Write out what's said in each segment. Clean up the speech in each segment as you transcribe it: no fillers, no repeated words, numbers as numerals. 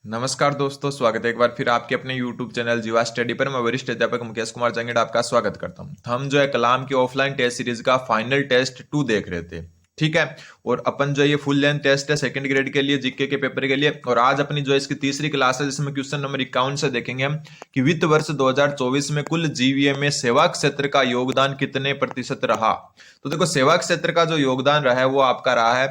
नमस्कार दोस्तों, स्वागत है एक बार फिर आपके अपने YouTube चैनल जीवा स्टडी पर। मैं वरिष्ठ अध्यापक मुकेश कुमार जंगड़ आपका स्वागत करता हूं। हम जो है कलाम की ऑफलाइन टेस्ट सीरीज का फाइनल टेस्ट 2 देख रहे थे, ठीक है। और अपन जो है ये फुल लेंथ टेस्ट है सेकंड ग्रेड के लिए, जीके के पेपर के लिए। और आज अपनी जो है इसकी तीसरी क्लास है, जिसमें क्वेश्चन नंबर 51 से देखेंगे हम कि वित्त वर्ष 2024 में कुल जीवीए में सेवा क्षेत्र का योगदान कितने प्रतिशत रहा। तो देखो, सेवा क्षेत्र का जो योगदान रहा है वो आपका रहा है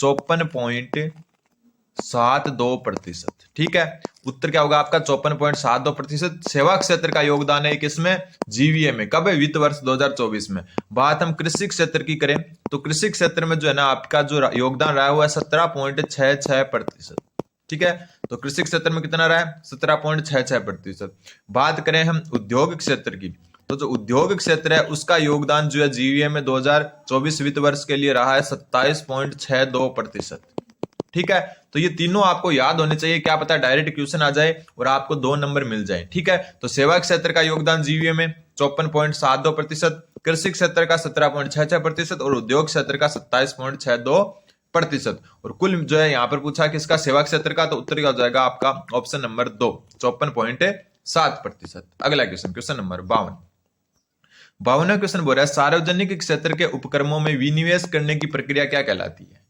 54.72%, ठीक है। उत्तर क्या होगा आपका 54.72% सेवा क्षेत्र का योगदान है किसमें, जीवीए में। कब है, वित्त वर्ष 2024 में। बात हम कृषि क्षेत्र की करें तो कृषि क्षेत्र में जो है ना आपका जो योगदान रहा है वो है 17.66%, ठीक है। तो कृषि क्षेत्र में कितना रहा है, 17.66%। बात करें हम उद्योग क्षेत्र की, तो जो उद्योग क्षेत्र है उसका योगदान जो है जीवीए में 2024 वित्त वर्ष के लिए रहा है 27.62%, ठीक है। तो ये तीनों आपको याद होने चाहिए, क्या पता डायरेक्ट क्वेश्चन आ जाए और आपको 2 नंबर मिल जाए, ठीक है। तो सेवा क्षेत्र का योगदान जीवीए में 54.72%, कृषि क्षेत्र का 17.66% और उद्योग क्षेत्र का 27.62%। और कुल जो है यहाँ पर पूछा किसका, सेवा क्षेत्र का, तो उत्तर क्या हो जाएगा आपका ऑप्शन नंबर 2, 54.7%। अगला क्वेश्चन, क्वेश्चन नंबर 52 क्वेश्चन बोल रहा है सार्वजनिक क्षेत्र के उपक्रमों में विनिवेश करने की प्रक्रिया क्या कहलाती है,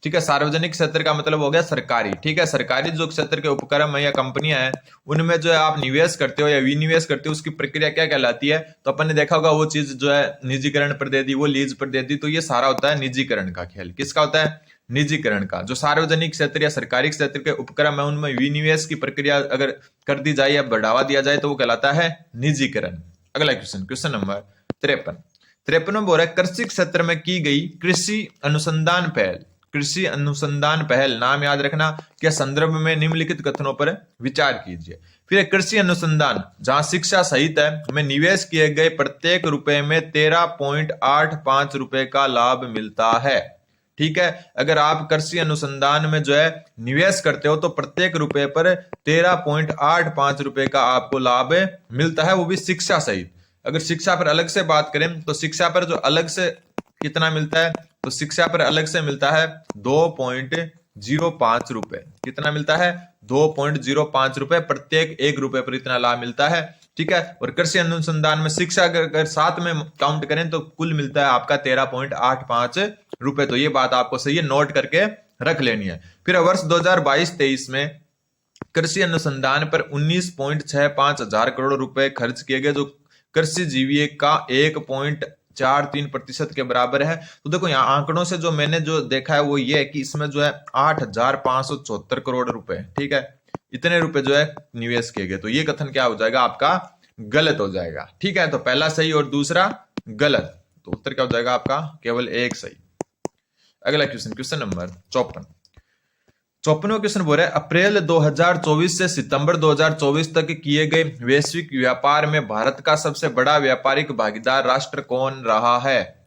ठीक है। सार्वजनिक क्षेत्र का मतलब हो गया सरकारी, ठीक है। सरकारी जो क्षेत्र के उपक्रम है या कंपनियां हैं उनमें जो है आप निवेश करते हो या विनिवेश करते हो, उसकी प्रक्रिया क्या कहलाती है। तो अपन ने देखा होगा वो चीज जो है निजीकरण पर दे दी, वो लीज पर दे दी। तो ये सारा होता है निजीकरण का खेल। किसका होता है, निजीकरण का। जो सार्वजनिक क्षेत्र या सरकारी क्षेत्र के उपक्रम है उनमें विनिवेश की प्रक्रिया अगर कर दी जाए या बढ़ावा दिया जाए तो वो कहलाता है निजीकरण। अगला क्वेश्चन, क्वेश्चन नंबर 53 में बोल रहा है कृषि क्षेत्र में की गई कृषि अनुसंधान पहल, कृषि अनुसंधान पहल नाम याद रखना के संदर्भ में निम्नलिखित कथनों पर विचार कीजिए। फिर कृषि अनुसंधान जहां शिक्षा सहित है में निवेश किए गए प्रत्येक रुपए में 13.85 रुपए का लाभ मिलता है, ठीक है। अगर आप कृषि अनुसंधान में जो है निवेश करते हो तो प्रत्येक रुपए पर 13.85 रुपए का आपको लाभ मिलता है, वो भी शिक्षा सहित। अगर शिक्षा पर अलग से बात करें तो शिक्षा पर जो अलग से कितना मिलता है, तो शिक्षा पर अलग से मिलता है 2.05 रुपए। कितना मिलता है, 2.05 रुपए। प्रत्येक 1 रुपए पर इतना लाभ मिलता है, ठीक है। और कृषि अनुसंधान में शिक्षा अगर साथ में काउंट करें तो कुल मिलता है आपका 13.85 रुपए। तो ये बात आपको सही है, नोट करके रख लेनी है। फिर वर्ष 2022-23 में कृषि अनुसंधान पर 19.65 हजार करोड़ रुपए खर्च किए गए, जो कृषि जीवीए का 1.43% के बराबर है। तो देखो यहाँ आंकड़ों से जो मैंने जो देखा है वो ये है कि इसमें जो है 8,574 करोड़ रुपए, ठीक है, इतने रुपए जो है निवेश किए गए। तो ये कथन क्या हो जाएगा आपका, गलत हो जाएगा, ठीक है। तो पहला सही और दूसरा गलत, तो उत्तर क्या हो जाएगा आपका केवल एक सही। अगला क्वेश्चन, क्वेश्चन नंबर 54वां क्वेश्चन बोल रहा है अप्रैल 2024 से सितंबर 2024 तक किए गए वैश्विक व्यापार में भारत का सबसे बड़ा व्यापारिक भागीदार राष्ट्र कौन रहा है।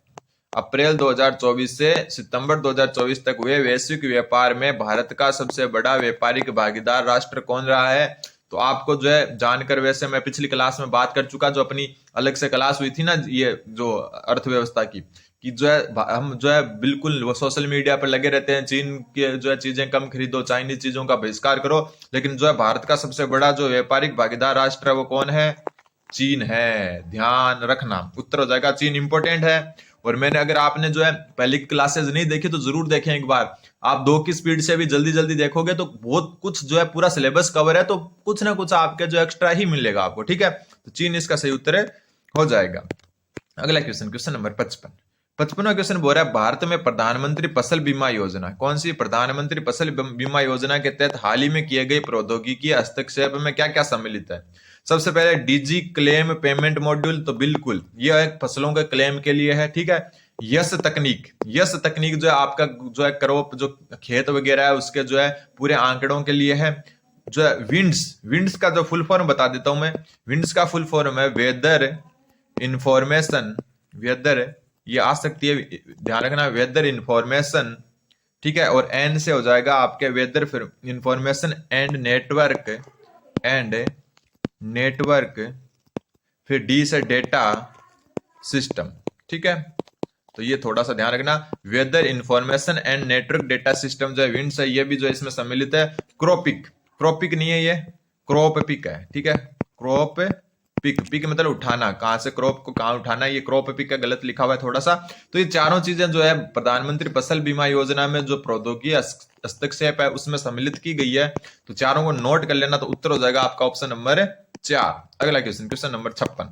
अप्रैल 2024 से सितंबर 2024 तक हुए वैश्विक व्यापार में भारत का सबसे बड़ा व्यापारिक भागीदार राष्ट्र कौन रहा है। तो आपको जो है जानकर, वैसे मैं पिछली क्लास में बात कर चुका, जो अपनी अलग से क्लास हुई थी ना ये जो अर्थव्यवस्था की, कि जो है हम जो है बिल्कुल वो सोशल मीडिया पर लगे रहते हैं, चीन के जो है चीजें कम खरीदो, चाइनीज चीजों का बहिष्कार करो, लेकिन जो है भारत का सबसे बड़ा जो व्यापारिक भागीदार राष्ट्र है वो कौन है, चीन है। ध्यान रखना, उत्तर हो जाएगा चीन। इंपॉर्टेंट है। और मैंने, अगर आपने जो है पहले की क्लासेस नहीं देखी तो जरूर देखें एक बार। आप 2 की स्पीड से भी जल्दी जल्दी देखोगे तो बहुत कुछ जो है पूरा सिलेबस कवर है, तो कुछ ना कुछ आपके जो एक्स्ट्रा ही मिलेगा आपको, ठीक है। तो चीन इसका सही उत्तर हो जाएगा। अगला क्वेश्चन, क्वेश्चन नंबर 55वां क्वेश्चन बोल रहा है भारत में प्रधानमंत्री फसल बीमा योजना, कौन सी प्रधानमंत्री फसल बीमा योजना के तहत हाल ही में किए गए प्रौद्योगिकी हस्तक्षेप में क्या क्या सम्मिलित है। सबसे पहले डीजी क्लेम पेमेंट मॉड्यूल, तो बिल्कुल यह एक फसलों के क्लेम के लिए है, ठीक है। यस तकनीक, यस तकनीक जो है आपका जो है क्रॉप जो खेत वगैरह है उसके जो है पूरे आंकड़ों के लिए है। जो है विंड्स, विंड्स का जो फुल फॉर्म बता देता हूं मैं। विंड्स का फुल फॉर्म है वेदर इंफॉर्मेशन, वेदर ये आ सकती है, ध्यान रखना, वेदर इंफॉर्मेशन, ठीक है। और एन से हो जाएगा आपके वेदर फिर इंफॉर्मेशन एंड नेटवर्क, फिर डी से डेटा सिस्टम, ठीक है। तो ये थोड़ा सा ध्यान रखना, weather information and network data system जो है विंड से, ये भी जो है इसमें सम्मिलित है। क्रॉपिक, क्रोपिक नहीं है, ये क्रॉप पिक है, ठीक है, क्रॉप पिक, पिक मतलब उठाना, कहां से क्रॉप को कहां उठाना, ये क्रॉप पिक का गलत लिखा हुआ है थोड़ा सा। तो ये चारों चीजें जो है प्रधानमंत्री फसल बीमा योजना में जो प्रौद्योगिकी हस्तक्षेप है उसमें सम्मिलित की गई है, तो चारों को नोट कर लेना, तो उत्तर हो जाएगा आपका ऑप्शन नंबर 4। अगला क्वेश्चन, क्वेश्चन नंबर 56वां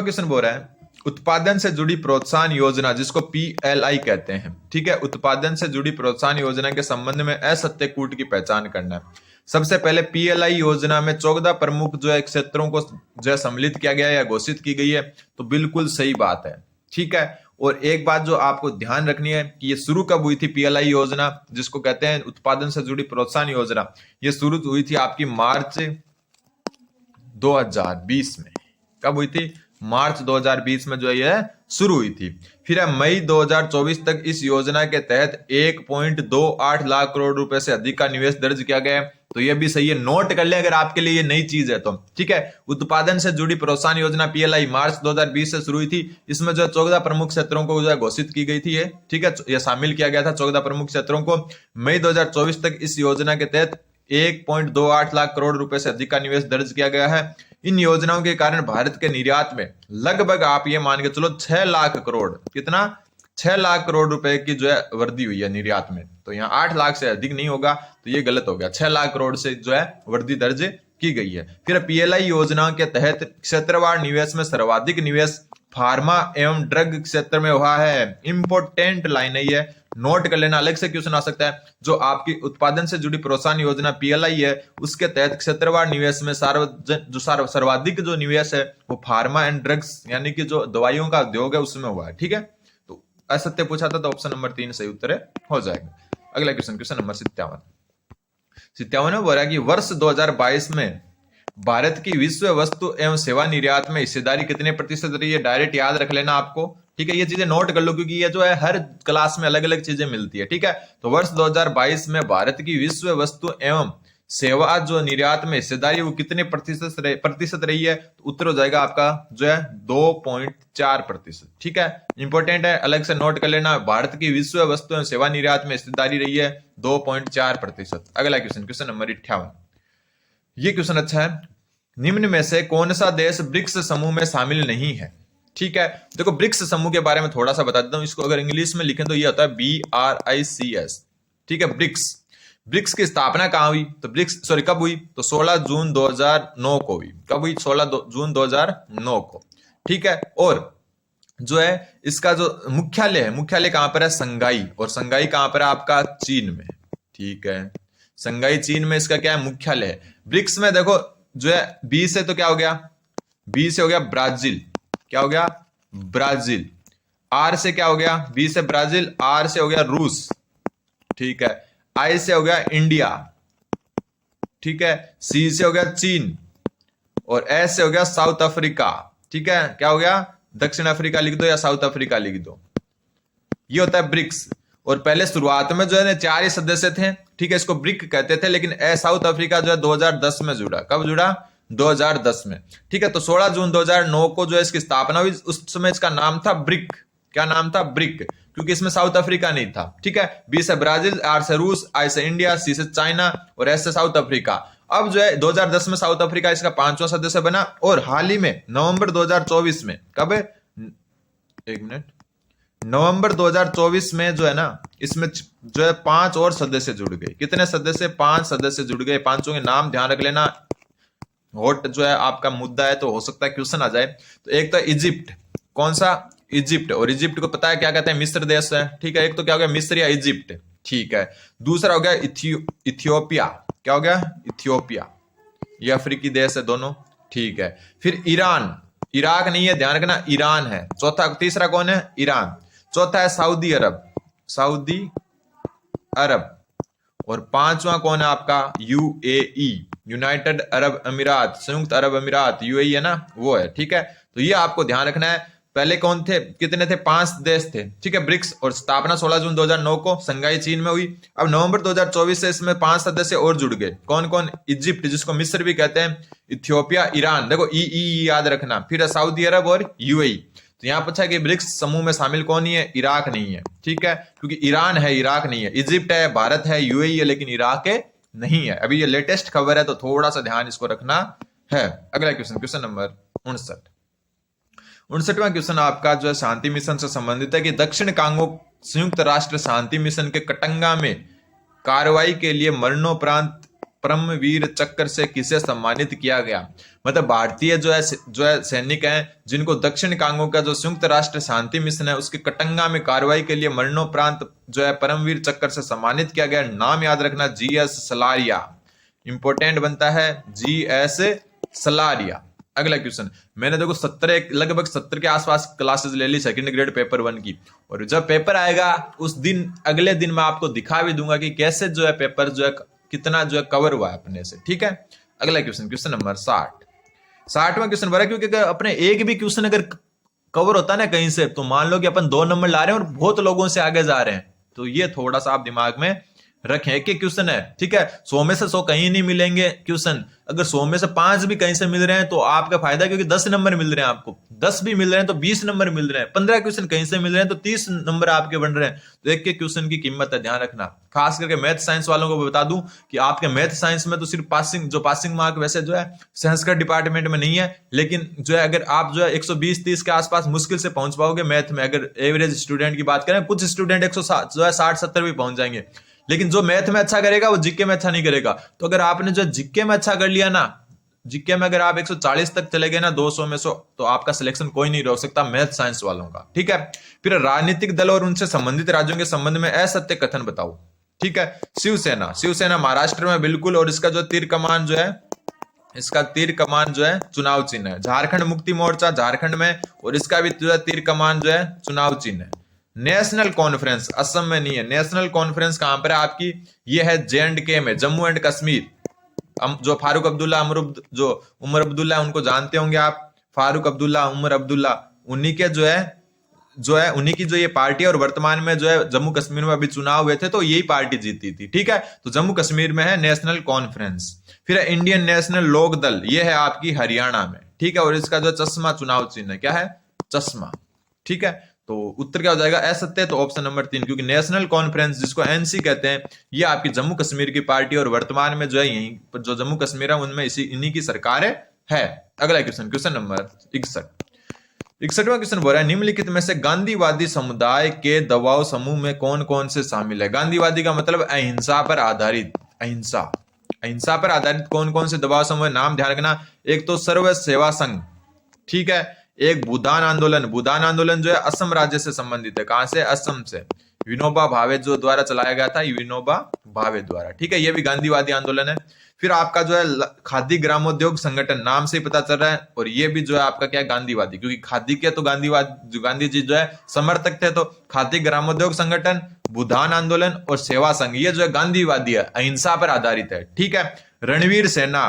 क्वेश्चन बोल रहा है उत्पादन से जुड़ी प्रोत्साहन योजना, जिसको PLI कहते हैं, ठीक है, उत्पादन से जुड़ी प्रोत्साहन योजना के संबंध में असत्य कूट की पहचान करना है। सबसे पहले PLI योजना में 14 प्रमुख जो है क्षेत्रों को जो है सम्मिलित किया गया है या घोषित की गई है, तो बिल्कुल सही बात है, ठीक है। और एक बात जो आपको ध्यान रखनी है कि ये शुरू कब हुई थी PLI योजना, जिसको कहते हैं उत्पादन से जुड़ी प्रोत्साहन योजना, ये शुरू हुई थी आपकी मार्च 2020 में। कब हुई थी? मार्च 2020 में जो है ये शुरू हुई थी। फिर मई 2024 तक इस योजना के तहत 1.28 लाख करोड़ रुपए से अधिक का निवेश दर्ज किया गया है, तो ये भी सही है, नोट कर ले अगर आपके लिए ये नई चीज है तो, ठीक है। उत्पादन से जुड़ी प्रोत्साहन योजना PLI मार्च 2020 से शुरू हुई थी, इसमें जो 14 प्रमुख क्षेत्रों को जो है घोषित की गई थी ये, ठीक है, ये शामिल किया गया था 14 प्रमुख क्षेत्रों को। मई 2024 तक इस योजना के तहत 1.28 लाख करोड़ रुपए से अधिक का निवेश दर्ज किया गया है। इन योजनाओं के कारण भारत के निर्यात में लगभग आप ये मान के चलो 6 लाख करोड़, कितना, 6 लाख करोड़ रुपए की जो है वृद्धि हुई है निर्यात में। तो यहाँ 8 लाख से अधिक नहीं होगा, तो ये गलत हो गया, 6 लाख करोड़ से जो है वृद्धि दर्ज की गई है। फिर PLI योजना के तहत क्षेत्रवार निवेश में सर्वाधिक निवेश फार्मा एवं ड्रग क्षेत्र में हुआ है। इंपोर्टेंट लाइन है ये, नोट कर लेना, अलग से क्वेश्चन आ सकता है। जो आपकी उत्पादन से जुड़ी प्रोत्साहन योजना PLI है, उसके तहत क्षेत्रवार निवेश में सर्वाधिक जो निवेश है वो फार्मा एंड ड्रग्स यानी कि जो दवाइयों का उद्योग है उसमें हुआ है, ठीक है। तो असत्य पूछा था तो ऑप्शन नंबर 3 सही उत्तर हो जाएगा। अगला क्वेश्चन, क्वेश्चन नंबर 57 में बोल रहा है कि वर्ष 2022 में भारत की विश्व वस्तु एवं सेवा निर्यात में हिस्सेदारी कितने प्रतिशत रही है? डायरेक्ट याद रख लेना आपको, ठीक है, ये चीजें नोट कर लो क्योंकि ये जो है हर क्लास में अलग अलग चीजें मिलती है, ठीक है। तो वर्ष 2022 में भारत की विश्व वस्तु एवं सेवा जो निर्यात में हिस्सेदारी वो कितने प्रतिशत रही है? तो उत्तर हो जाएगा आपका जो है 2.4%, ठीक है। इंपॉर्टेंट है, अलग से नोट कर लेना, भारत की विश्व वस्तु एवं सेवा निर्यात में हिस्सेदारी रही है 2.4%। अगला क्वेश्चन, क्वेश्चन नंबर 58, ये क्वेश्चन अच्छा है। निम्न में से कौन सा देश ब्रिक्स समूह में शामिल नहीं है? ठीक है, देखो ब्रिक्स समूह के बारे में थोड़ा सा बता देता हूं, इसको अगर इंग्लिश में लिखें तो ये होता है BRICS, ठीक है। ब्रिक्स की स्थापना कहां हुई? तो कब हुई? तो 16 जून 2009 को हुई। कब हुई? 16 जून 2009 को, ठीक है। और जो है इसका जो मुख्यालय है, मुख्यालय कहां पर है? संघाई, और संघाई कहां पर है आपका? चीन में, ठीक है, संघाई चीन में इसका क्या है? मुख्यालय है। ब्रिक्स में देखो जो है बी से तो क्या हो गया? बी से हो गया ब्राजील, क्या हो गया? ब्राजील। आर से क्या हो गया? बी से ब्राजील, आर से हो गया रूस, ठीक है। आई से हो गया इंडिया, ठीक है। सी से हो गया चीन, और एस से हो गया साउथ अफ्रीका, ठीक है। क्या हो गया? दक्षिण अफ्रीका लिख दो या साउथ अफ्रीका लिख दो, ये होता है ब्रिक्स। और पहले शुरुआत में जो है 4 ही सदस्य थे, ठीक है, इसको ब्रिक कहते थे, लेकिन साउथ अफ्रीका जो है 2010 में जुड़ा। कब जुड़ा? 2010 में, ठीक है। तो 16 जून 2009 को जो है इसकी स्थापना हुई, उस समय इसका नाम था ब्रिक। क्या नाम था? ब्रिक, क्योंकि इसमें साउथ अफ्रीका नहीं था, ठीक है। बी से ब्राजील, आर से रूस, आई से इंडिया, सी से चाइना और एस से साउथ अफ्रीका। अब जो है 2010 में साउथ अफ्रीका इसका 5वां सदस्य बना, और हाल ही में नवंबर 2024 में, कब है? एक मिनट, नवंबर 2024 में जो है ना, इसमें जो है 5 और सदस्य जुड़ गए। कितने सदस्य? 5 सदस्य जुड़ गए। 5 के नाम ध्यान रख लेना, हॉट जो है आपका मुद्दा है, तो हो सकता है क्वेश्चन आ जाए। तो एक तो इजिप्ट, कौन सा? इजिप्ट, और इजिप्ट को पता है क्या कहते हैं? मिस्र देश है, ठीक है। एक तो क्या हो गया? मिस्र या इजिप्ट, ठीक है। दूसरा हो गया इथियोपिया, क्या हो गया? इथियोपिया, ये अफ्रीकी देश है दोनों, ठीक है। फिर ईरान, इराक नहीं है, ध्यान रखना, ईरान है। तीसरा कौन है? ईरान। चौथा है सऊदी अरब, सऊदी अरब। और 5वां कौन है आपका? UAE, यूनाइटेड अरब अमीरात, संयुक्त अरब अमीरात, UAE है ना, वो है, ठीक है। तो ये आपको ध्यान रखना है। पहले कौन थे? कितने थे? 5 देश थे, ठीक है, ब्रिक्स, और स्थापना 16 जून 2009 को संघाई चीन में हुई। अब नवंबर 2024 से इसमें 5 सदस्य और जुड़ गए। कौन कौन? इजिप्ट, जिसको मिस्र भी कहते हैं, इथियोपिया, ईरान, देखो ई याद रखना, फिर सऊदी अरब और UAE। तो यहाँ पूछा कि ब्रिक्स समूह में शामिल कौन नहीं है? इराक नहीं है, ठीक है, क्योंकि ईरान है, इराक नहीं है। इजिप्ट है, भारत है, यूएई है, लेकिन इराक नहीं है। अभी ये लेटेस्ट खबर है तो थोड़ा सा ध्यान इसको रखना है। अगला क्वेश्चन, क्वेश्चन नंबर 59। 59वां क्वेश्चन आपका जो है शांति मिशन से संबंधित है कि दक्षिण कांगो संयुक्त राष्ट्र शांति मिशन के कटंगा में कार्रवाई के लिए मरणोपरांत परमवीर चक्र से किसे सम्मानित किया गया? मतलब भारतीय जो है सैनिक हैं जिनको दक्षिण कांगो का जो संयुक्त राष्ट्र शांति मिशन है उसके कटंगा में कार्रवाई के लिए मरणोपरांत जो है परमवीर चक्र से सम्मानित किया गया। नाम याद रखना, जीएस सलारिया, इंपोर्टेंट बनता है, जीएस सलारिया। अगला क्वेश्चन, मैंने देखो लगभग 70 के आसपास क्लासेस ले ली सेकंड ग्रेड पेपर 1 की, और जब पेपर आएगा उस दिन अगले दिन मैं आपको दिखा भी दूंगा कि कैसे जो है पेपर जो है कितना जो है कवर हुआ है अपने से, ठीक है। अगला क्वेश्चन, क्वेश्चन नंबर 60वां क्वेश्चन बड़ा, क्योंकि अपने एक भी क्वेश्चन अगर कवर होता है ना कहीं से, तो मान लो कि अपन 2 नंबर ला रहे हैं और बहुत लोगों से आगे जा रहे हैं, तो ये थोड़ा सा आप दिमाग में रखें। एक क्वेश्चन है, ठीक है, 100 में से 100 कहीं नहीं मिलेंगे क्वेश्चन, अगर 100 में से 5 भी कहीं से मिल रहे हैं तो आपका फायदा, क्योंकि 10 नंबर मिल रहे हैं आपको, 10 भी मिल रहे हैं तो 20 नंबर मिल रहे हैं, 15 क्वेश्चन कहीं से मिल रहे हैं तो 30 नंबर आपके बन रहे हैं। तो एक क्वेश्चन की कीमत है, ध्यान रखना। खास करके मैथ साइंस वालों को बता दूं कि आपके मैथ साइंस में तो सिर्फ पासिंग मार्क वैसे जो है संस्कृत डिपार्टमेंट में नहीं है, लेकिन जो है अगर आप जो है 120-30 के आसपास मुश्किल से पहुंच पाओगे मैथ में। अगर एवरेज स्टूडेंट की बात करें, कुछ स्टूडेंट 160-70 भी पहुंच जाएंगे, लेकिन जो मैथ में अच्छा करेगा वो जीके में अच्छा नहीं करेगा। तो अगर आपने जो जीके में अच्छा कर लिया ना, जीके में अगर आप 140 तक चले गए ना 200 में 100, तो आपका सिलेक्शन कोई नहीं रोक सकता मैथ साइंस वालों का, ठीक है। फिर राजनीतिक दल और उनसे संबंधित राज्यों के संबंध में असत्य कथन बताओ, ठीक है। शिवसेना महाराष्ट्र में बिल्कुल, और इसका जो तीर कमान जो है चुनाव चिन्ह है। झारखंड मुक्ति मोर्चा झारखंड में, और इसका भी जो है तीर कमान जो है चुनाव चिन्ह है। नेशनल कॉन्फ्रेंस असम में नहीं है। नेशनल कॉन्फ्रेंस कहां पर है आपकी? ये है J&K में, जम्मू एंड कश्मीर। जो फारूक अब्दुल्ला उमर अब्दुल्ला उनको जानते होंगे आप, फारूक अब्दुल्ला, उमर अब्दुल्ला, उन्हीं के उन्हीं की जो ये पार्टी है, और वर्तमान में जो है जम्मू कश्मीर में अभी चुनाव हुए थे तो यही पार्टी जीती थी, ठीक है। तो जम्मू कश्मीर में है नेशनल कॉन्फ्रेंस। फिर इंडियन नेशनल लोक दल, ये है आपकी हरियाणा में, ठीक है, और इसका जो चश्मा चुनाव चिन्ह क्या है? चश्मा, ठीक है। तो उत्तर क्या हो जाएगा? असत्य, तो ऑप्शन नंबर 3, क्योंकि नेशनल कॉन्फ्रेंस जिसको एनसी कहते हैं, ये आपकी जम्मू कश्मीर की पार्टी, और वर्तमान में जो है यही जो जम्मू कश्मीर है उनमें इन्हीं की सरकार है। अगला क्वेश्चन, क्वेश्चन नंबर 61वां क्वेश्चन बोल रहा है, निम्नलिखित में से गांधीवादी समुदाय के दबाव समूह में कौन कौन से शामिल है? गांधीवादी का मतलब अहिंसा पर आधारित, अहिंसा पर आधारित कौन कौन से दबाव समूह है? नाम ध्यान रखना। एक तो सर्व सेवा संघ, ठीक है। एक भूदान आंदोलन जो है असम राज्य से संबंधित है। कहां से? असम से। विनोबा भावे जो द्वारा चलाया गया था, विनोबा भावे द्वारा, ठीक है, ये भी गांधीवादी आंदोलन है। फिर आपका जो है खादी ग्रामोद्योग संगठन, नाम से ही पता चल रहा है, और ये भी जो है आपका क्या है? गांधीवादी, क्योंकि खादी के तो गांधी जी जो है समर्थक थे, तो खादी ग्रामोद्योग संगठन, भूदान आंदोलन और सेवा संघ, ये जो है गांधीवादी है, अहिंसा पर आधारित है, ठीक है। रणवीर सेना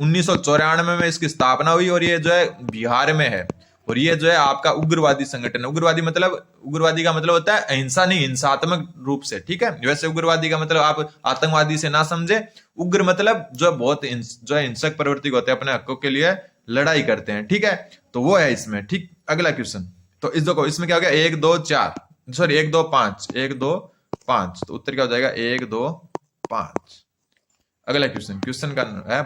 1994 में इसकी स्थापना हुई, और ये जो है बिहार में है, और ये जो है आपका उग्रवादी संगठन है। उग्रवादी का मतलब होता है अहिंसा नहीं, हिंसात्मक रूप से, ठीक है। वैसे उग्रवादी का मतलब आप आतंकवादी से ना समझे, उग्र मतलब जो बहुत जो है हिंसक प्रवृत्ति होते हैं, अपने हकों के लिए लड़ाई करते हैं, ठीक है। तो वो है इसमें, ठीक। अगला क्वेश्चन, तो इसमें क्या हो गया? 1 2 4, सॉरी 1 2 5, तो उत्तर क्या हो जाएगा? 1 2 5। अगला क्वेश्चन का है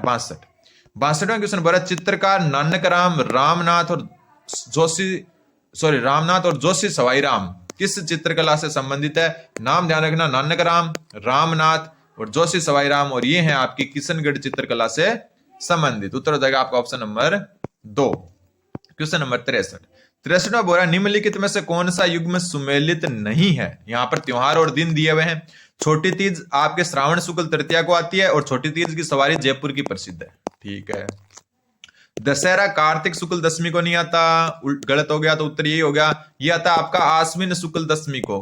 62वां क्वेश्चन बोला, चित्रकार नानकराम रामनाथ और जोशी सवाईराम किस चित्रकला से संबंधित है? नाम ध्यान रखना, नानकराम, रामनाथ और जोशी सवाईराम, और ये हैं आपकी किशनगढ़ चित्रकला से संबंधित। उत्तर हो जाएगा आपका ऑप्शन नंबर 2। क्वेश्चन नंबर 63वां बोला, निम्नलिखित में से कौन सा युग्म सुमेलित नहीं है? यहां पर त्योहार और दिन दिए हुए हैं। छोटी तीज आपके श्रावण शुक्ल तृतीया को आती है, और छोटी तीज की सवारी जयपुर की प्रसिद्ध है, ठीक है। दशहरा कार्तिक शुक्ल दशमी को नहीं आता, गलत हो गया, तो उत्तर यही हो गया। ये आता आपका आश्विन शुक्ल दशमी को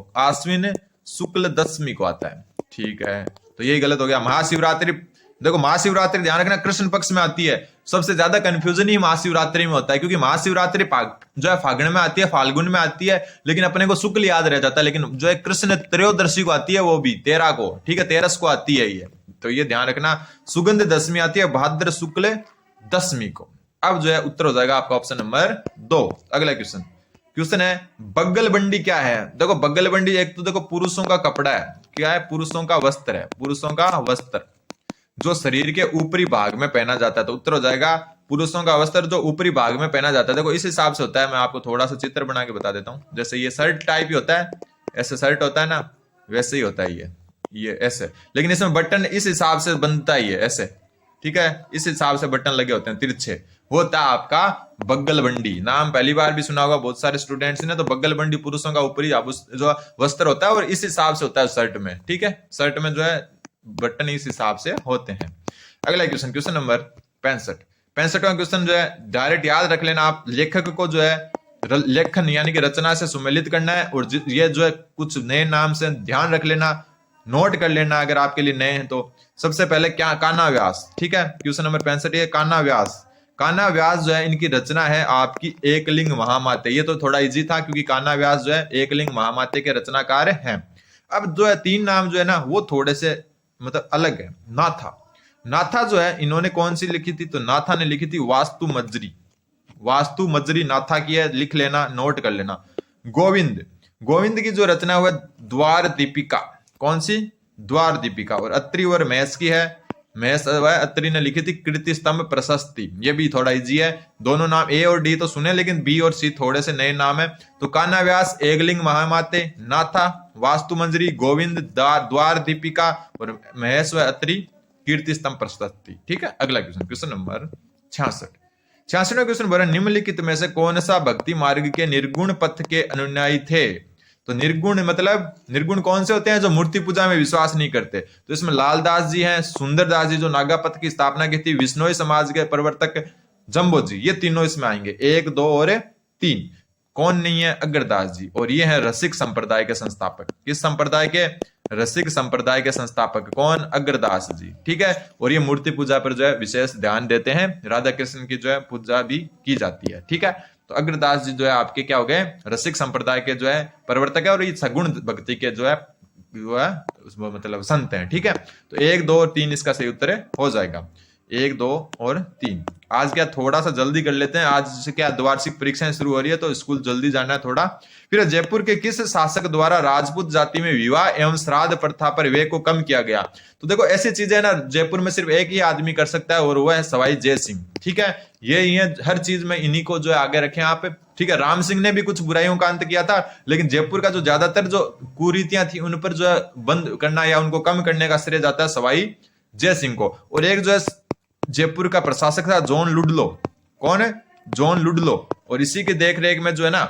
आता है, ठीक है, तो यही गलत हो गया। महाशिवरात्रि, देखो महाशिवरात्रि ध्यान रखना कृष्ण पक्ष में आती है। सबसे ज्यादा कंफ्यूजन ही महाशिवरात्रि में होता है, क्योंकि महाशिवरात्रि जो है फागुन में आती है, फाल्गुन में आती है, लेकिन अपने को शुक्ल याद रह जाता है। लेकिन जो है कृष्ण त्रयोदशी को आती है, वो भी 13 को, ठीक है, 13 को आती है ये, तो ये ध्यान रखना। सुगंध दशमी आती है भाद्र शुक्ल दशमी को। अब जो है उत्तर हो जाएगा आपका ऑप्शन नंबर 2। अगला क्वेश्चन, क्वेश्चन है बग्गल बंडी क्या है। देखो बग्गल बंडी एक तो देखो पुरुषों का कपड़ा है, क्या है, पुरुषों का वस्त्र है, पुरुषों का वस्त्र जो शरीर के ऊपरी भाग में पहना जाता है। तो उत्तर हो जाएगा पुरुषों का वस्त्र जो ऊपरी भाग में पहना जाता है। देखो इस हिसाब से होता है, मैं आपको थोड़ा सा चित्र बना के बता देता हूं। जैसे ये शर्ट टाइप ही होता है, ऐसे शर्ट होता है ना, वैसे ही होता है ये ऐसे, लेकिन इसमें बटन इस हिसाब से बनता ही है ऐसे, ठीक है, इस हिसाब से बटन लगे होते हैं तिरछे, होता है आपका बग्गल बंडी। नाम पहली बार भी सुना होगा बहुत सारे स्टूडेंट्स ने। तो बग्गल बंडी पुरुषों का ऊपरी जो वस्त्र होता है और इस हिसाब से होता है शर्ट में, ठीक है, शर्ट में जो है बटन इस हिसाब से होते हैं। अगला क्वेश्चन, क्वेश्चन नंबर 65। 65वां क्वेश्चन जो है डायरेक्ट याद रख लेना आप, लेखक को जो है लेखन यानी कि रचना से सुमेलित करना है, और ये जो है कुछ नए नाम से ध्यान रख लेना, नोट कर लेना अगर आपके लिए नए हैं तो। सबसे पहले क्या, कान्हा व्यास, ठीक है, क्वेश्चन नंबर 65 ये कान्हा व्यास। कान्हा व्यास जो है इनकी रचना है आपकी एकलिंग महामाते। ये तो थोड़ा इजी था क्योंकि कान्हा व्यास जो है एकलिंग महामाते के रचनाकार हैं। अब जो है तीन नाम जो है ना वो थोड़े से मतलब अलग है। नाथा, नाथा जो है इन्होंने कौन सी लिखी थी, तो नाथा ने लिखी थी वास्तु मजरी, वास्तु मजरी नाथा की है, लिख लेना, नोट कर लेना। गोविंद, गोविंद की जो रचना हुआ द्वार दीपिका, कौन सी, द्वार दीपिका। और अत्रि और महेश की है, महेश अत्रि ने लिखी थी कीर्ति स्तंभ प्रशस्ति। ये भी थोड़ा इजी है, दोनों नाम ए और डी तो सुने लेकिन बी और सी थोड़े से नए नाम है। तो कान्हा व्यास एकलिंग महामाते, नाथा वास्तु मंजरी, गोविंद द्वार दीपिका और महेश व अत्रि कीर्ति स्तंभ प्रशस्ति। ठीक है, अगला क्वेश्चन, क्वेश्चन नंबर 66। 66वां क्वेश्चन बोला निम्नलिखित में से कौन सा भक्ति मार्ग के निर्गुण पथ के अनुयायी थे। तो निर्गुण मतलब निर्गुण कौन से होते हैं, जो मूर्ति पूजा में विश्वास नहीं करते। तो इसमें लालदास जी हैं, सुंदरदास जी जो नागापथ की स्थापना की थी, विष्णोई समाज के प्रवर्तक जम्बो जी, ये तीनों इसमें आएंगे, 1, 2 और 3। कौन नहीं है, अग्रदास जी। और ये है रसिक संप्रदाय के संस्थापक। किस संप्रदाय के, रसिक संप्रदाय के संस्थापक कौन, अग्रदास जी। ठीक है, और ये मूर्ति पूजा पर जो है विशेष ध्यान देते हैं, राधा कृष्ण की जो है पूजा भी की जाती है। ठीक है, तो अग्रदास जी जो है आपके क्या हो गए, रसिक संप्रदाय के जो है प्रवर्तक है, और ये सगुण भक्ति के जो है मतलब संत हैं। ठीक है, तो 1, 2 और 3 इसका सही उत्तर हो जाएगा, 1, 2 और 3। आज क्या थोड़ा सा जल्दी कर लेते हैं, आज से क्या द्वार्षिक परीक्षाएं शुरू हो रही है तो स्कूल जल्दी जाना है थोड़ा। फिर जयपुर के किस शासक द्वारा राजपूत जाति में विवाह एवं श्राद्ध प्रथा पर व्यय को कम किया गया। तो देखो ऐसी चीजें है ना, जयपुर में सिर्फ एक ही आदमी कर सकता है और वो है सवाई जय सिंह। ठीक है, ये हर चीज में इन्हीं को जो है आगे रखें आप। ठीक है, राम सिंह ने भी कुछ बुराइयों का अंत किया था, लेकिन जयपुर का जो ज्यादातर जो कुरीतियां थी उन पर जो है बंद करना या उनको कम करने का श्रेय जाता है सवाई जय सिंह को। और एक जो है जयपुर का प्रशासक था जॉन लुडलो, कौन है, जॉन लुडलो। और इसी के देख रेख में जो है ना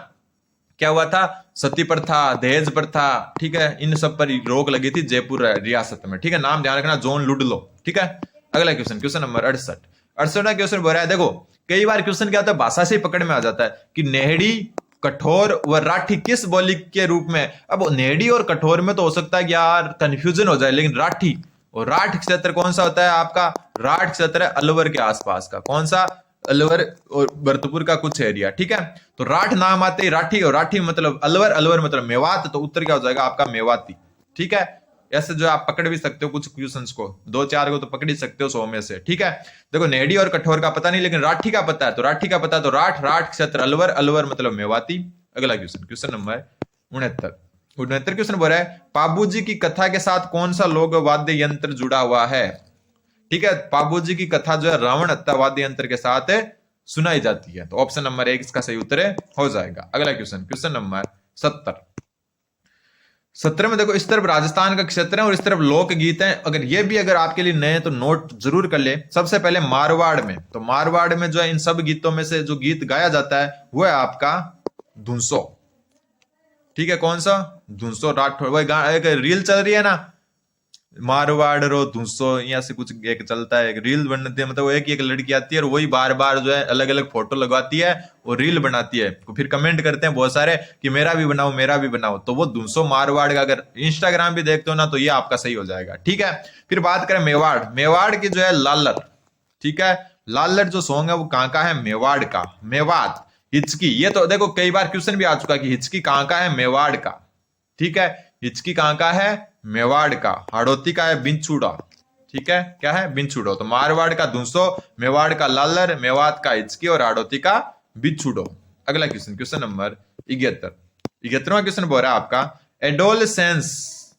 क्या हुआ था, सती प्रथा, दहेज प्रथा, ठीक है, इन सब पर रोक लगी थी जयपुर रियासत में। ठीक है, नाम ध्यान रखना, जॉन लुडलो। ठीक है, अगला क्वेश्चन, क्वेश्चन नंबर 68। 68वां क्वेश्चन बोल रहा है, देखो कई बार क्वेश्चन क्या होता है भाषा से ही पकड़ में आ जाता है कि नेहड़ी, कठोर व राठी किस बोली के रूप में। अब नेहड़ी और कठोर में तो हो सकता है कि यार कंफ्यूजन हो जाए, लेकिन राठी और राठ क्षेत्र कौन सा होता है आपका, राठ क्षेत्र है अलवर के आसपास का, कौन सा, अलवर और भरतपुर का कुछ एरिया। ठीक है, तो राठ नाम आते ही राठी, और राठी मतलब अलवर, अलवर मतलब मेवात, तो उत्तर क्या हो जाएगा आपका मेवाती। ठीक है, ऐसे जो आप पकड़ भी सकते हो कुछ क्वेश्चंस को, 2-4 को तो पकड़ ही सकते हो 100 में से। ठीक है, देखो नेहड़ी और कठोर का पता नहीं, लेकिन राठी का पता है, तो राठी का पता है, तो राठ, राठ क्षेत्र अलवर, अलवर मतलब मेवाती। अगला क्वेश्चन, क्वेश्चन नंबर 69। 69 क्वेश्चन बोल रहा है पाबूजी की कथा के साथ कौन सा लोक वाद्य यंत्र जुड़ा हुआ है। ठीक है, पाबूजी की कथा जो है रावण हत्या वाद्य यंत्र के साथ सुनाई जाती है, तो ऑप्शन नंबर 1 इसका सही उत्तर हो जाएगा। अगला क्वेश्चन, क्वेश्चन नंबर 70। 70 में देखो इस तरफ राजस्थान का क्षेत्र है और इस तरफ लोकगीत है। अगर ये भी अगर आपके लिए नए तो नोट जरूर कर ले। सबसे पहले मारवाड़ में, तो मारवाड़ में जो है इन सब गीतों में से जो गीत गाया जाता है वो है आपका धुनसो। ठीक है, कौन सा, धुनसो राठौड़। वही एक रील चल रही है ना, मारवाड़ रो धुनसो, यहाँ से कुछ एक चलता है, एक रील बनती है, मतलब वो एक लड़की आती है और वही बार बार जो है अलग अलग फोटो लगवाती है और रील बनाती है, फिर कमेंट करते हैं बहुत सारे कि मेरा भी बनाओ, मेरा भी बनाओ। तो वो धुनसो मारवाड़ का अगर इंस्टाग्राम भी देखते हो ना तो ये आपका सही हो जाएगा। ठीक है, फिर बात करें मेवाड़, मेवाड़ की जो है लालर। ठीक है, लालर जो सॉन्ग है वो कहाँ का है, मेवाड़ का। मेवात, हिचकी, ये तो देखो कई बार क्वेश्चन भी आ चुका कि हिचकी कहाँ का है, मेवाड़ का। ठीक है, हिचकी कहाँ का है, मेवाड़ का। हाड़ौती का है बिंचूड़ा। ठीक है, क्या है, बिंचूड़ो। तो मारवाड़ का धुनसो, मेवाड़ का लालर, मेवात का हिचकी और हाड़ौती का बिंचूड़ो। अगला क्वेश्चन, क्वेश्चन नंबर 71। 71वां क्वेश्चन बोल रहा है आपका एडोलसेंस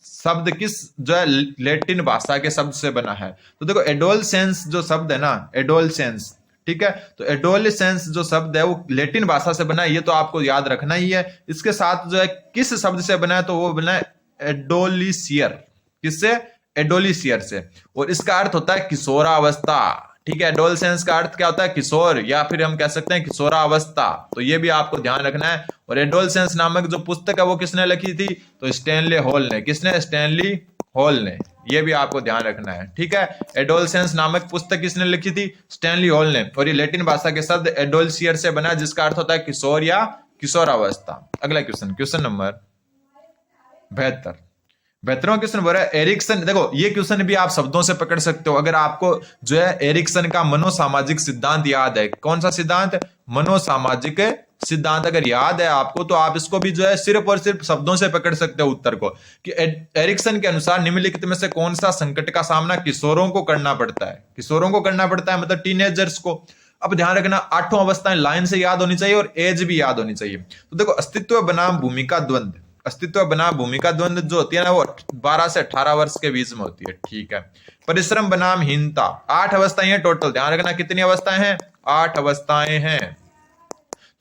शब्द किस जो है लैटिन भाषा के शब्द से बना है। तो देखो एडोलसेंस जो शब्द है ना, एडोलसेंस, ठीक है, तो एडोलसेंस जो शब्द है वो लैटिन भाषा से बना है, ये तो आपको याद रखना ही है। इसके साथ जो है किस शब्द से बना है, तो वो बना है एडोलिसियर। किससे? एडोलिसियर से। और इसका अर्थ होता है किशोरावस्था, ठीक है। एडोलसेंस का अर्थ क्या होता है? किशोर, या फिर हम कह सकते हैं किशोरावस्था। तो ये भी आपको ध्यान रखना है। और एडोलसेंस नामक जो पुस्तक है वो किसने लिखी थी? तो स्टैनली हॉल ने। किसने? स्टैनली हॉल ने। ये भी आपको ध्यान रखना है, ठीक है। एडोलसेंस नामक पुस्तक किसने लिखी थी? स्टैनली हॉल ने। और ये लैटिन भाषा के शब्द एडोलसियर से बना, जिसका अर्थ होता है किशोर या किशोरावस्था। अगला क्वेश्चन, क्वेश्चन नंबर 72। 72वां क्वेश्चन बोल रहा है एरिक्सन। देखो ये क्वेश्चन भी आप शब्दों से पकड़ सकते हो अगर आपको जो है एरिक्सन का मनोसामाजिक सिद्धांत याद है। कौन सा सिद्धांत? मनोसामाजिक सिद्धांत अगर याद है आपको, तो आप इसको भी जो है सिर्फ और सिर्फ शब्दों से पकड़ सकते हो उत्तर को, कि एरिक्सन के अनुसार निम्नलिखित में से कौन सा संकट का सामना किशोरों को करना पड़ता है। किशोरों को करना पड़ता है मतलब टीनेजर्स को। अब ध्यान रखना 8 अवस्थाएं लाइन से याद होनी चाहिए और एज भी याद होनी चाहिए। तो देखो अस्तित्व बनाम भूमिका द्वंद, अस्तित्व बनाम भूमिका द्वंद जो होती है ना वो 12 से 18 वर्ष के बीच में होती है, ठीक है। परिश्रम बनाम हीनता, 8 अवस्थाएं हैं टोटल। ध्यान रखना कितनी अवस्थाएं हैं? 8 अवस्थाएं हैं।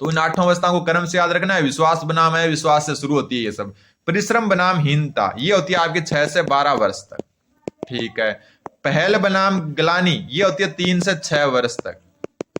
तो इन 8 अवस्थाओं को क्रम से याद रखना है। विश्वास बनाम है, विश्वास से शुरू होती है ये सब। परिश्रम बनाम हीनता ये होती है आपकी 6 से 12 वर्ष तक, ठीक है। पहल बनाम ग्लानि ये होती है 3 से 6 वर्ष तक,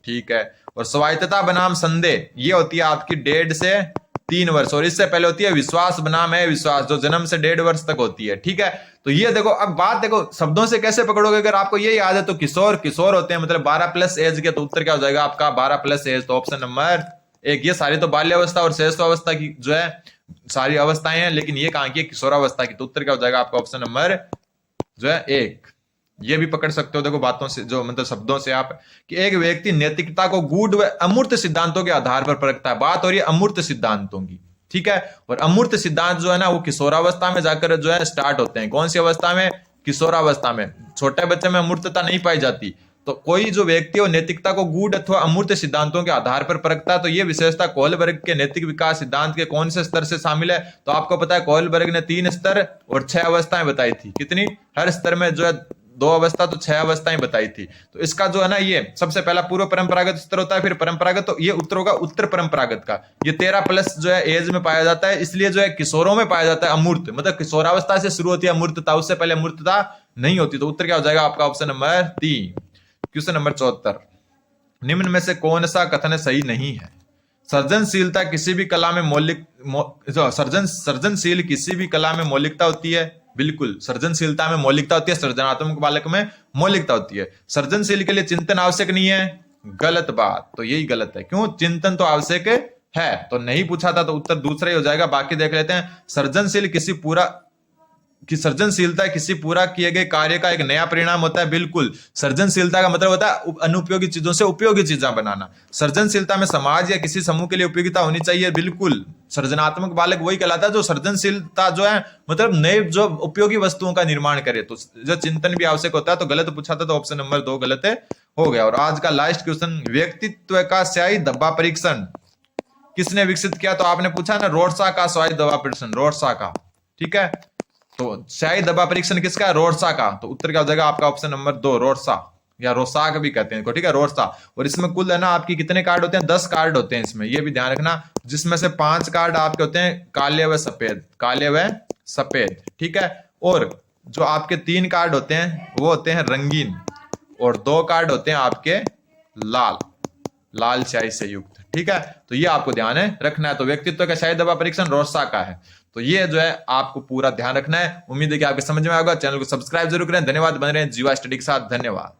ठीक है। और स्वायत्तता बनाम संदेह ये होती है आपकी 1.5 से 3 वर्ष। और इससे पहले होती है विश्वास बनाम है विश्वास, जो जन्म से 1.5 वर्ष तक होती है, ठीक है। तो ये देखो, अब बात देखो शब्दों से कैसे पकड़ोगे। अगर आपको ये याद है तो किशोर किशोर होते हैं मतलब 12 प्लस एज के, तो उत्तर क्या हो जाएगा आपका? 12 प्लस एज। तो ऑप्शन नंबर 1। ये सारी तो बाल्यावस्था और श्रेष्ठावस्था की जो है सारी अवस्थाएं हैं, लेकिन ये कहां की? किशोरावस्था की। तो उत्तर क्या हो जाएगा आपका? ऑप्शन नंबर जो है 1। ये भी पकड़ सकते हो देखो बातों से, जो मतलब शब्दों से आप, कि एक व्यक्ति नैतिकता को गूढ़ व अमूर्त सिद्धांतों के आधार पर परखता है। बात हो रही है अमूर्त सिद्धांतों की, ठीक है। और अमूर्त सिद्धांत जो है ना वो किशोरावस्था में जाकर जो है स्टार्ट होते हैं। कौन सी अवस्था में? किशोरावस्था में। छोटे बच्चे में अमूर्तता नहीं पाई जाती। तो कोई जो व्यक्ति हो नैतिकता को गूढ़ अथवा अमूर्त सिद्धांतों के आधार पर परखता है, तो ये विशेषता कोहलबर्ग के नैतिक विकास सिद्धांत के कौन से स्तर से शामिल है? तो आपको पता है कोहलबर्ग ने 3 स्तर और 6 अवस्थाएं बताई थी। कितनी? हर स्तर में जो है 2 अवस्था, तो 6 अवस्थाएं बताई थी। तो इसका जो है ना ये सबसे पहला पूर्व परंपरागत स्तर होता है, फिर परंपरागत, तो ये उत्तर होगा उत्तर परंपरागत का। ये 13 प्लस जो है एज में पाया जाता है, इसलिए जो है किशोरों में पाया जाता है अमूर्त, मतलब किशोरावस्था से शुरू होती है अमूर्तता, उससे पहले अमूर्तता नहीं होती। तो उत्तर क्या हो जाएगा आपका? Option number 3। Question number 74। निम्न में से कौन सा कथन सही नहीं है? सृजनशीलता किसी भी कला में सृजनशील किसी भी कला में मौलिकता होती है। बिल्कुल, सृजनशीलता में मौलिकता होती है, सृजनात्मक बालक में मौलिकता होती है। सृजनशील के लिए चिंतन आवश्यक नहीं है, गलत बात। तो यही गलत है। क्यों? चिंतन तो आवश्यक है। तो नहीं पूछा था तो उत्तर दूसरा ही हो जाएगा। बाकी देख लेते हैं। सृजनशीलता किसी पूरा किए गए कार्य का एक नया परिणाम होता है। बिल्कुल, सृजनशीलता का मतलब होता है अनुपयोगी चीजों से उपयोगी चीजें बनाना। सृजनशीलता में समाज या किसी समूह के लिए उपयोगिता होनी चाहिए। बिल्कुल, सृजनात्मक बालक वही कहलाता है जो सृजनशीलता जो है मतलब नए जो उपयोगी वस्तुओं का निर्माण करे। तो जो चिंतन भी आवश्यक होता है। तो गलत पूछा था, तो ऑप्शन नंबर 2 गलत हो गया। और आज का लास्ट क्वेश्चन, व्यक्तित्व का स्याही धब्बा परीक्षण किसने विकसित किया? तो आपने पूछा ना रोड्सा का स्याही धब्बा परीक्षण, रोड्सा का, ठीक है। तो स्याही धब्बा परीक्षण किसका है? रोड्सा का। तो उत्तर क्या हो जाएगा आपका? ऑप्शन नंबर 2 रोड्सा, या रोसाक भी कहते हैं, ठीक है, रोड्सा। और इसमें कुल है ना आपकी कितने कार्ड होते हैं? 10 कार्ड होते हैं इसमें, ये भी ध्यान रखना। जिसमें से 5 कार्ड आपके होते हैं काले व सफेद, काले व सफेद, ठीक है। और जो आपके 3 कार्ड होते हैं वो होते हैं रंगीन, और 2 कार्ड होते हैं आपके लाल, लाल स्याही से युक्त, ठीक है। तो ये आपको ध्यान रखना है। तो व्यक्तित्व का स्याही धब्बा परीक्षण रोड्सा का है। तो ये जो है आपको पूरा ध्यान रखना है। उम्मीद है कि आपके समझ में आएगा। चैनल को सब्सक्राइब जरूर करें। धन्यवाद। बने रहें जीवा स्टडी के साथ। धन्यवाद।